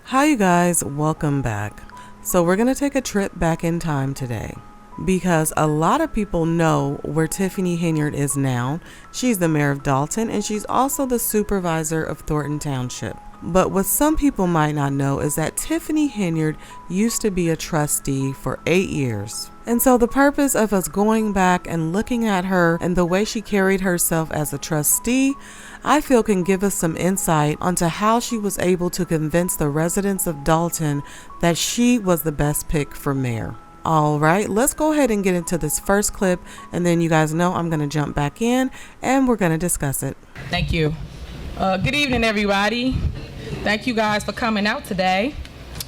Hi you guys, welcome back. So we're going to take a trip back in time today because a lot of people know where Tiffany Henyard is now. She's the Mayor of Dolton and she's also the Supervisor of Thornton Township. But what some people might not know is that Tiffany Henyard used to be a trustee for 8 years. And so the purpose of us going back and looking at her and the way she carried herself as a trustee, I feel can give us some insight onto how she was able to convince the residents of Dolton that she was the best pick for mayor. All right, let's go ahead and get into this first clip, and then you guys know I'm going to jump back in and we're going to discuss it. Thank you. Good evening, everybody. Thank you guys for coming out today.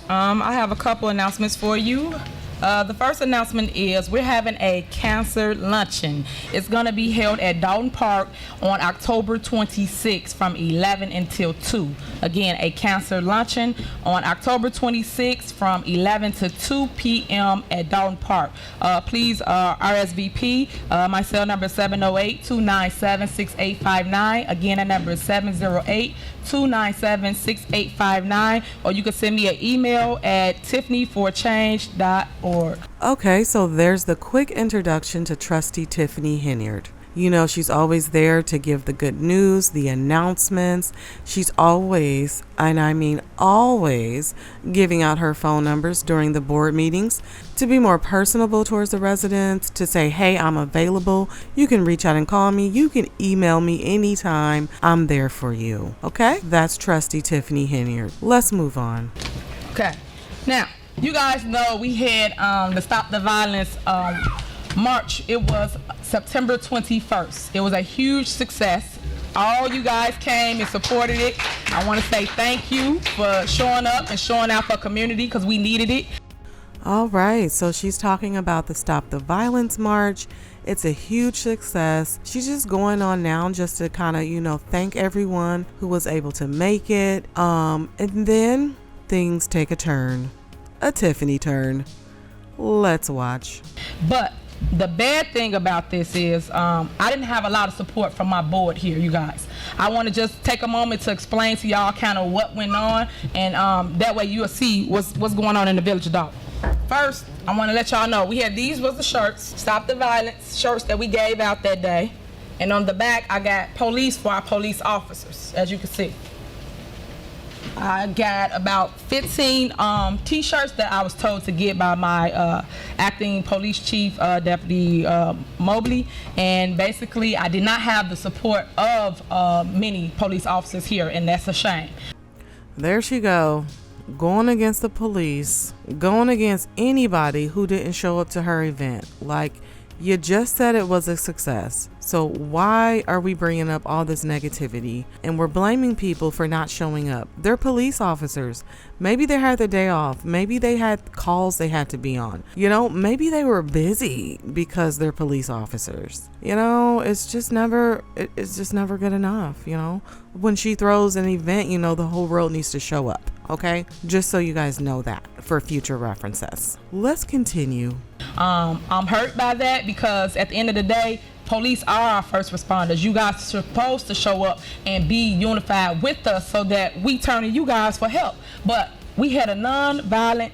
I have a couple announcements for you. The first announcement is we're having a cancer luncheon. It's going to be held at Dolton Park on October 26th from 11 until 2. Again, a cancer luncheon on October 26th from 11 to 2 p.m. at Dolton Park. Please RSVP. My cell number is 708-297-6859. Again, that number is 708-297-6859. Or you can send me an email at tiffanyforchange.org. Okay, so there's the quick introduction to Trustee Tiffany Henyard. You know, she's always there to give the good news, the announcements. She's always, and I mean always, giving out her phone numbers during the board meetings to be more personable towards the residents, to say, hey, I'm available. You can reach out and call me. You can email me anytime. I'm there for you. Okay? That's Trustee Tiffany Henyard. Let's move on. Okay. Now, you guys know we had the Stop the Violence March. It was September 21st. It was a huge success. All you guys came and supported it. I want to say thank you for showing up and showing out for community because we needed it. All right, so she's talking about the Stop the Violence March. It's a huge success. She's just going on now just to kind of, thank everyone who was able to make it. And then things take a turn. A Tiffany turn. Let's watch. But the bad thing about this is I didn't have a lot of support from my board here, you guys. I want to just take a moment to explain to y'all kind of what went on, and that way you'll see what's going on in the Village of Dolton. First, I want to let y'all know these was the shirts, Stop the Violence shirts that we gave out that day. And on the back, I got police for our police officers, as you can see. I got about 15 t-shirts that I was told to get by my acting police chief, Deputy Mobley, and basically I did not have the support of many police officers here, and that's a shame. There she go, going against the police, going against anybody who didn't show up to her event. Like, you just said it was a success. So why are we bringing up all this negativity and we're blaming people for not showing up? They're police officers. Maybe they had the day off. Maybe they had calls they had to be on. Maybe they were busy because they're police officers. It's just never good enough. When she throws an event, the whole world needs to show up. Okay? Just so you guys know that for future references. Let's continue. I'm hurt by that because at the end of the day, police are our first responders. You guys are supposed to show up and be unified with us so that we turn to you guys for help. But we had a non-violent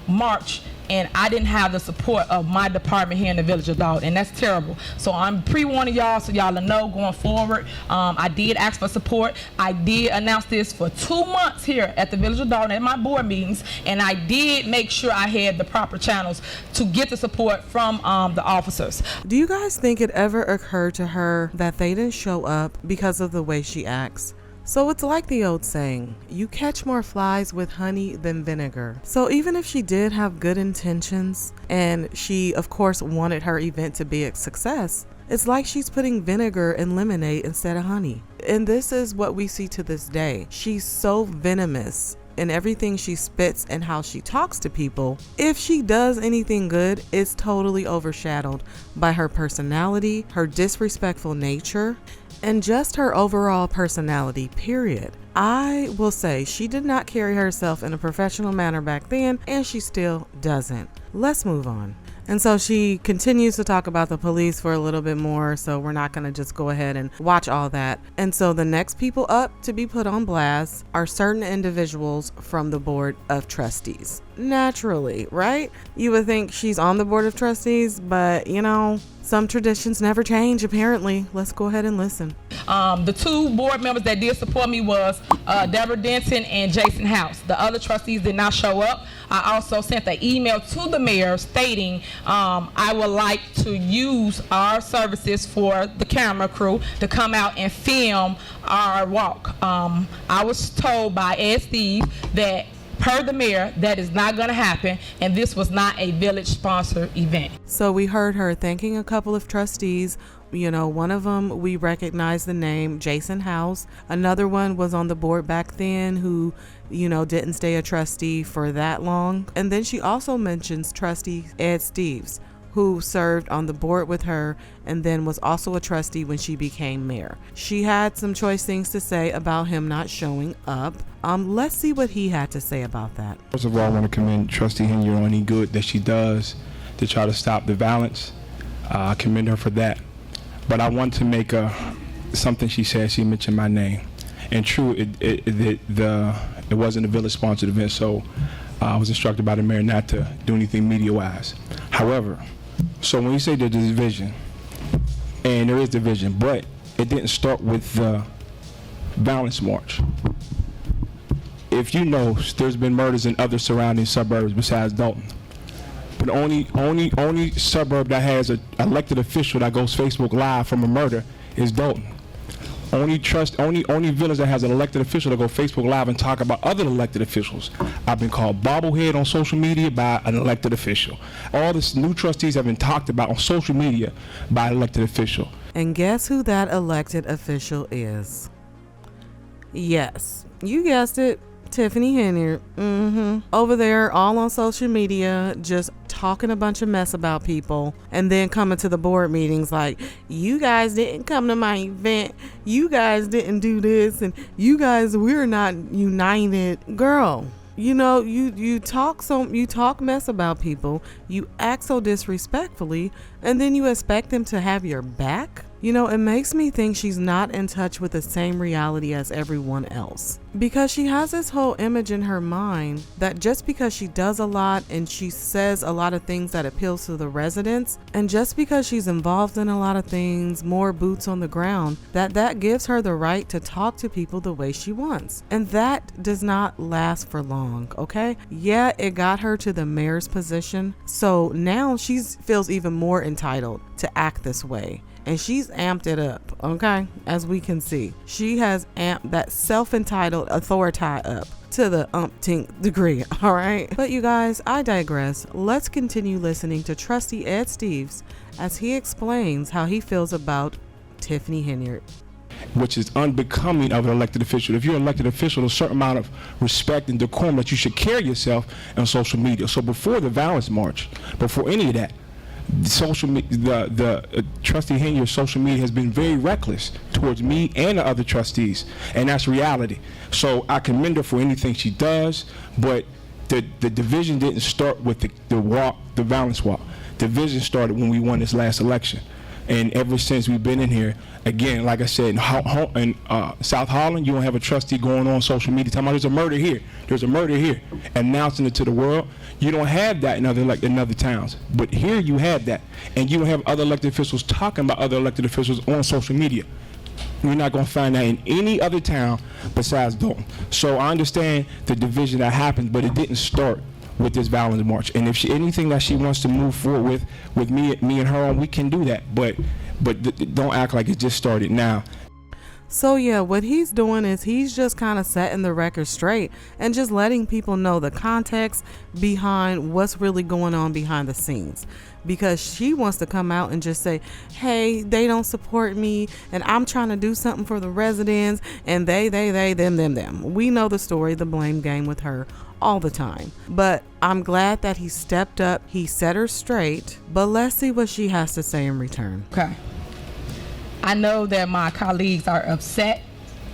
march, and I didn't have the support of my department here in the Village of Dolton, and that's terrible. So I'm pre-warning y'all so y'all know going forward. I did ask for support. I did announce this for 2 months here at the Village of Dolton at my board meetings, and I did make sure I had the proper channels to get the support from the officers. Do you guys think it ever occurred to her that they didn't show up because of the way she acts? So it's like the old saying, you catch more flies with honey than vinegar. So even if she did have good intentions and she, of course, wanted her event to be a success, it's like she's putting vinegar in lemonade instead of honey. And this is what we see to this day. She's so venomous in everything she spits and how she talks to people. If she does anything good, it's totally overshadowed by her personality, her disrespectful nature, and just her overall personality, period. I will say she did not carry herself in a professional manner back then, and she still doesn't. Let's move on. And so she continues to talk about the police for a little bit more, so we're not going to just go ahead and watch all that. And so the next people up to be put on blast are certain individuals from the Board of Trustees. Naturally, right? You would think she's on the Board of Trustees, but you know, some traditions never change apparently. Let's go ahead and listen. The two board members that did support me was Deborah Denton and Jason House. The other trustees did not show up. I also sent an email to the mayor stating I would like to use our services for the camera crew to come out and film our walk. I was told by Ed Steve that per the mayor, that is not going to happen, and this was not a village-sponsored event. So we heard her thanking a couple of trustees. You know, one of them, we recognize the name, Jason House. Another one was on the board back then who, you know, didn't stay a trustee for that long. And then she also mentions trustee Ed Steves, who served on the board with her and then was also a trustee when she became mayor. She had some choice things to say about him not showing up. Let's see what he had to say about that. First of all, I want to commend Trustee Henyard on any good that she does to try to stop the violence. I commend her for that. But I want to make something she said. She mentioned my name. And true, it wasn't a village-sponsored event, so I was instructed by the mayor not to do anything media-wise. However, so when you say there's division, and there is division, but it didn't start with the violence march. If you know, there's been murders in other surrounding suburbs besides Dolton. But only suburb that has an elected official that goes Facebook Live from a murder is Dolton. Only village that has an elected official that go Facebook Live and talk about other elected officials. I've been called bobblehead on social media by an elected official. All this new trustees have been talked about on social media by an elected official. And guess who that elected official is? Yes, you guessed it. Tiffany Henyard. Over there, all on social media, just talking a bunch of mess about people, and then coming to the board meetings like, you guys didn't come to my event, you guys didn't do this, and you guys, we're not united. Girl, you know, you talk mess about people, you act so disrespectfully, and then you expect them to have your back? You know, it makes me think she's not in touch with the same reality as everyone else. Because she has this whole image in her mind that just because she does a lot and she says a lot of things that appeals to the residents, and just because she's involved in a lot of things, more boots on the ground, that gives her the right to talk to people the way she wants. And that does not last for long, okay? Yeah, it got her to the mayor's position. So now she feels even more entitled to act this way. And she's amped it up, okay? As we can see, she has amped that self-entitled authority up to the umpteenth degree, all right? But you guys, I digress. Let's continue listening to Trustee Ed Steves as he explains how he feels about Tiffany Henyard. Which is unbecoming of an elected official. If you're an elected official, there's a certain amount of respect and decorum that you should carry yourself on social media. So before the violence march, before any of that, the Trustee Henyard's social media has been very reckless towards me and the other trustees, and that's reality. So I commend her for anything she does, but the division didn't start with the violence walk. The division started when we won this last election, and ever since we've been in here, again, like I said, in South Holland, you don't have a trustee going on social media talking about there's a murder here, announcing it to the world. You don't have that in other towns, but here you have that, and you don't have other elected officials talking about other elected officials on social media. You're not going to find that in any other town besides Dolton. So I understand the division that happened, but it didn't start with this violence march. And if anything that she wants to move forward with me and her on, we can do that. But don't act like it just started now. So yeah, what he's doing is he's just kind of setting the record straight and just letting people know the context behind what's really going on behind the scenes. Because she wants to come out and just say, hey, they don't support me and I'm trying to do something for the residents and they, them. We know the story, the blame game with her all the time. But I'm glad that he stepped up, he set her straight, but let's see what she has to say in return. Okay. I know that my colleagues are upset,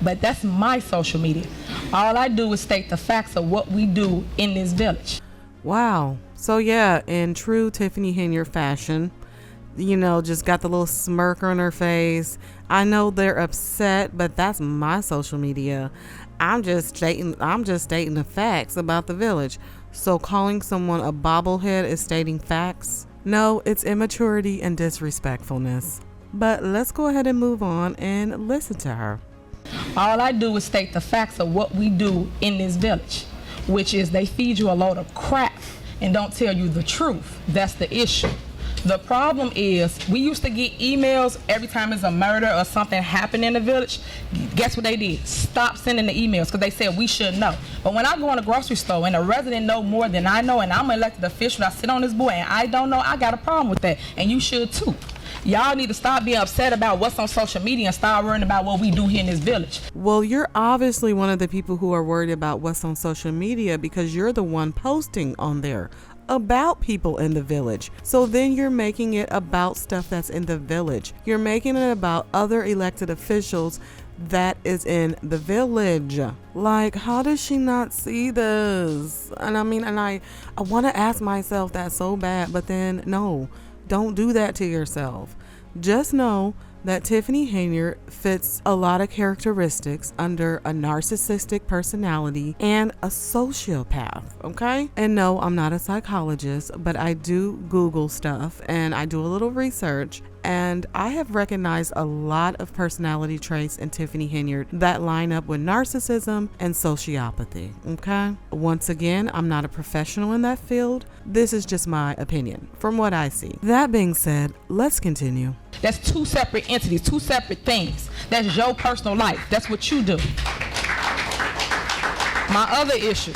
but that's my social media. All I do is state the facts of what we do in this village. Wow. So yeah, in true Tiffany Henyard fashion, just got the little smirk on her face. I know they're upset, but that's my social media. I'm just stating the facts about the village. So calling someone a bobblehead is stating facts? No, it's immaturity and disrespectfulness. But let's go ahead and move on and listen to her. All I do is state the facts of what we do in this village, which is they feed you a load of crap and don't tell you the truth. That's the issue. The problem is we used to get emails every time there's a murder or something happened in the village. Guess what they did? Stop sending the emails because they said we should know. But when I go in a grocery store and a resident know more than I know, and I'm an elected official, I sit on this board and I don't know, I got a problem with that. And you should too. Y'all need to stop being upset about what's on social media and start worrying about what we do here in this village. Well, you're obviously one of the people who are worried about what's on social media because you're the one posting on there about people in the village. So then you're making it about stuff that's in the village. You're making it about other elected officials that is in the village. Like, how does she not see this? And I want to ask myself that so bad, but then no, don't do that to yourself. Just know that Tiffany Henyard fits a lot of characteristics under a narcissistic personality and a sociopath, okay? And no, I'm not a psychologist, but I do Google stuff and I do a little research, and I have recognized a lot of personality traits in Tiffany Henyard that line up with narcissism and sociopathy, okay? Once again, I'm not a professional in that field. This is just my opinion from what I see. That being said, let's continue. That's two separate entities, two separate things. That's your personal life. That's what you do. My other issue,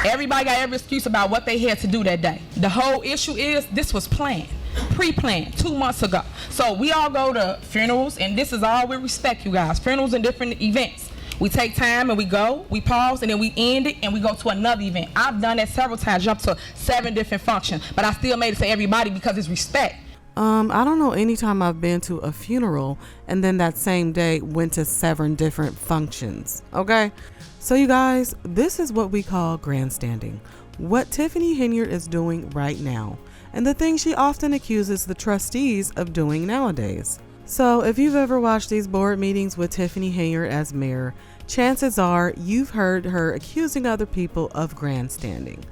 everybody got every excuse about what they had to do that day. The whole issue is this was planned, pre-planned 2 months ago. So we all go to funerals, and this is all with respect, you guys. Funerals and different events. We take time and we go, we pause, and then we end it and we go to another event. I've done that several times, jumped to 7 different functions, but I still made it to everybody because it's respect. I don't know any time I've been to a funeral and then that same day went to 7 different functions. Okay, so you guys, this is what we call grandstanding. What Tiffany Henyard is doing right now, and the thing she often accuses the trustees of doing nowadays. So if you've ever watched these board meetings with Tiffany Henyard as mayor, chances are you've heard her accusing other people of grandstanding.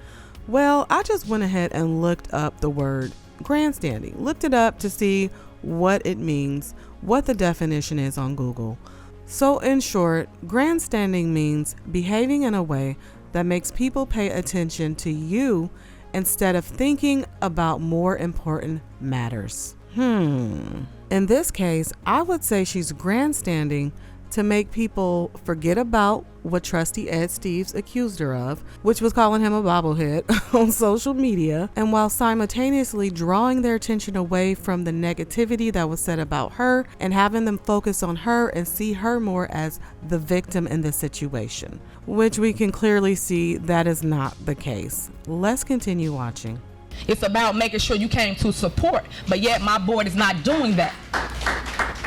Well, I just went ahead and looked up the word grandstanding, looked it up to see what it means, what the definition is on Google. So in short, grandstanding means behaving in a way that makes people pay attention to you instead of thinking about more important matters. In this case, I would say she's grandstanding to make people forget about what Trustee Ed Steves accused her of, which was calling him a bobblehead on social media, and while simultaneously drawing their attention away from the negativity that was said about her and having them focus on her and see her more as the victim in the situation, which we can clearly see that is not the case. Let's continue watching. It's about making sure you came to support, but yet my board is not doing that.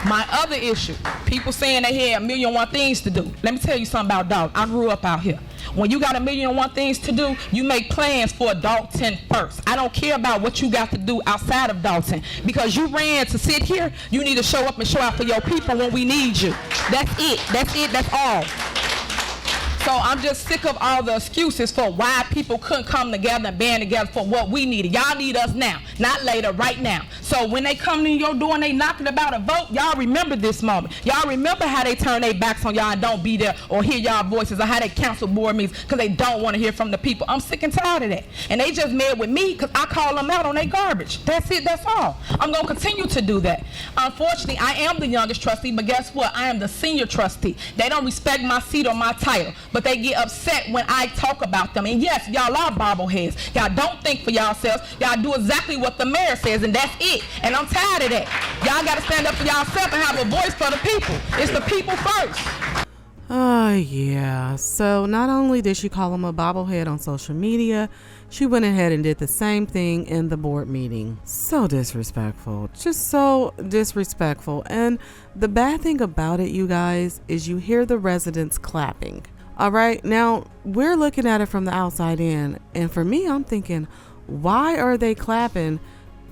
My other issue, people saying they had 1,000,001 things to do. Let me tell you something about Dolton. I grew up out here. When you got 1,000,001 things to do, you make plans for Dolton first. I don't care about what you got to do outside of Dolton. Because you ran to sit here, you need to show up and show out for your people when we need you. That's it. That's it. That's all. So I'm just sick of all the excuses for why people couldn't come together and band together for what we needed. Y'all need us now, not later, right now. So when they come to your door and they knocking about a vote, y'all remember this moment. Y'all remember how they turn their backs on y'all and don't be there or hear y'all voices, or how they cancel board meetings because they don't want to hear from the people. I'm sick and tired of that. And they just mad with me because I call them out on their garbage. That's it, that's all. I'm going to continue to do that. Unfortunately, I am the youngest trustee, but guess what? I am the senior trustee. They don't respect my seat or my title, but they get upset when I talk about them. And yes, y'all are bobbleheads. Y'all don't think for yourselves. Y'all do exactly what the mayor says, and that's it. And I'm tired of that. Y'all got to stand up for yourself and have a voice for the people. It's the people first. Yeah. So not only did she call him a bobblehead on social media, she went ahead and did the same thing in the board meeting. So disrespectful. Just so disrespectful. And the bad thing about it, you guys, is you hear the residents clapping. All right. Now, we're looking at it from the outside in. And for me, I'm thinking, Why are they clapping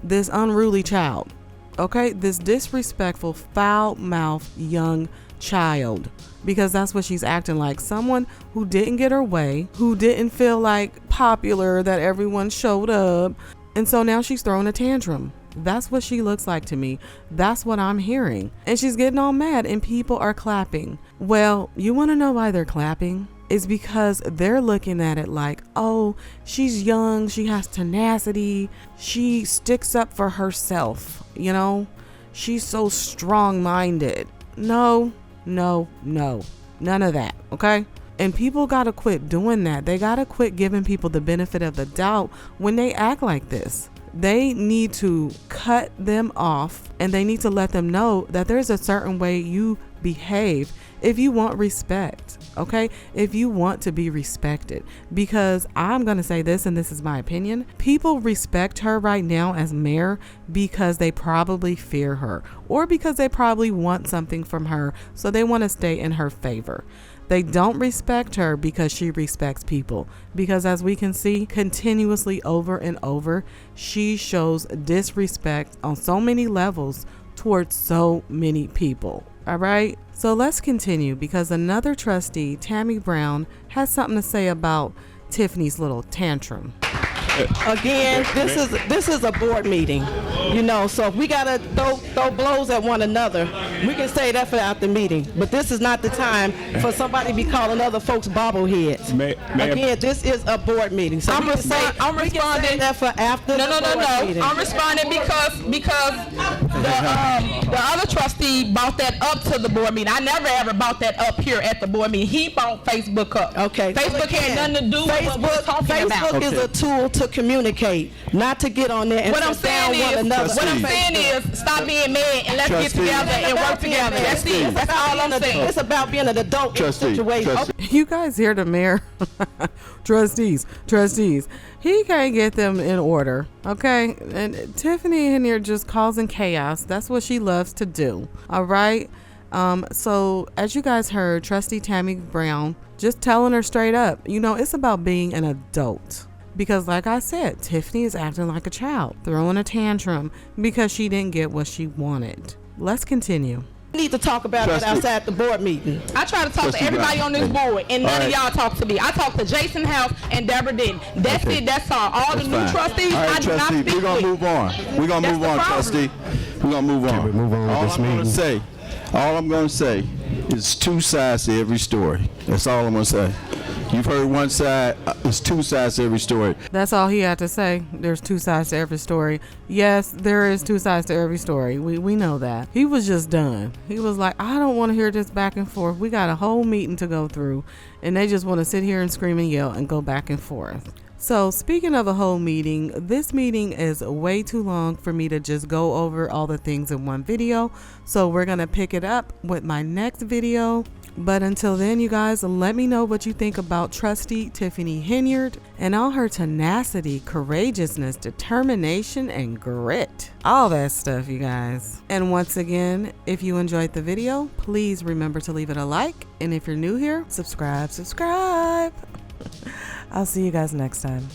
this unruly child? Okay, this disrespectful, foul-mouthed young child, because that's what she's acting like. Someone who didn't get her way, who didn't feel like popular, that everyone showed up, and so now she's throwing a tantrum. That's what she looks like to me. That's what I'm hearing. And she's getting all mad and people are clapping. Well, you want to know why they're clapping? It's because they're looking at it like, oh, she's young, she has tenacity, she sticks up for herself, you know, she's so strong-minded. No, none of that, okay? And people gotta quit doing that. They gotta quit giving people the benefit of the doubt when they act like this. They need to cut them off, and they need to let them know that there's a certain way you behave if you want respect, okay? If you want to be respected. Because I'm going to say this, and this is my opinion, people respect her right now as mayor because they probably fear her, or because they probably want something from her, so they want to stay in her favor. They don't respect her because she respects people. Because as we can see continuously over and over, she shows disrespect on so many levels towards so many people. All right, so let's continue, because another trustee, Tammy Brown, has something to say about Tiffany's little tantrum. Again, this is a board meeting, you know, so if we gotta throw blows at one another, we can say that for after the meeting. But this is not the time for somebody to be calling other folks bobbleheads. Again, this is a board meeting, so I'm responding that for after the board meeting. I'm responding because the other trustee brought that up to the board meeting. I never ever brought that up here at the board meeting. He brought Facebook up. Okay. Facebook had nothing to do with what we're talking about. Facebook is a tool to communicate, not to get on there and sit down one another. What I'm saying is, stop being mad and let's get together and work together. That's it. That's all I'm saying. It's about being an adult in the situation. You guys hear the mayor? Trustees. He can't get them in order, okay? And Tiffany Henyard just causing chaos. That's what she loves to do, all right? So as you guys heard, Trustee Tammy Brown just telling her straight up, you know, it's about being an adult. Because like I said, Tiffany is acting like a child, throwing a tantrum because she didn't get what she wanted. Let's continue. We need to talk about it outside the board meeting. I try to talk to everybody on this board, and none of y'all talk to me. I talk to Jason House and Deborah didn't. That's it. That's all. All the new trustees, I do not speak with. We're going to move on. We're going to move on, trustee. We're going to move on. Can we move on with this meeting? All I'm going to say is two sides to every story. That's all I'm going to say. You've heard one side, there's two sides to every story. That's all he had to say. There's two sides to every story. Yes, there is two sides to every story. We know that. He was just done. He was like, I don't want to hear this back and forth. We got a whole meeting to go through, and they just want to sit here and scream and yell and go back and forth. So speaking of a whole meeting, this meeting is way too long for me to just go over all the things in one video. So we're going to pick it up with my next video. But until then, you guys, let me know what you think about Trustee Tiffany Henyard and all her tenacity, courageousness, determination, and grit. All that stuff, you guys. And once again, if you enjoyed the video, please remember to leave it a like. And if you're new here, subscribe. I'll see you guys next time.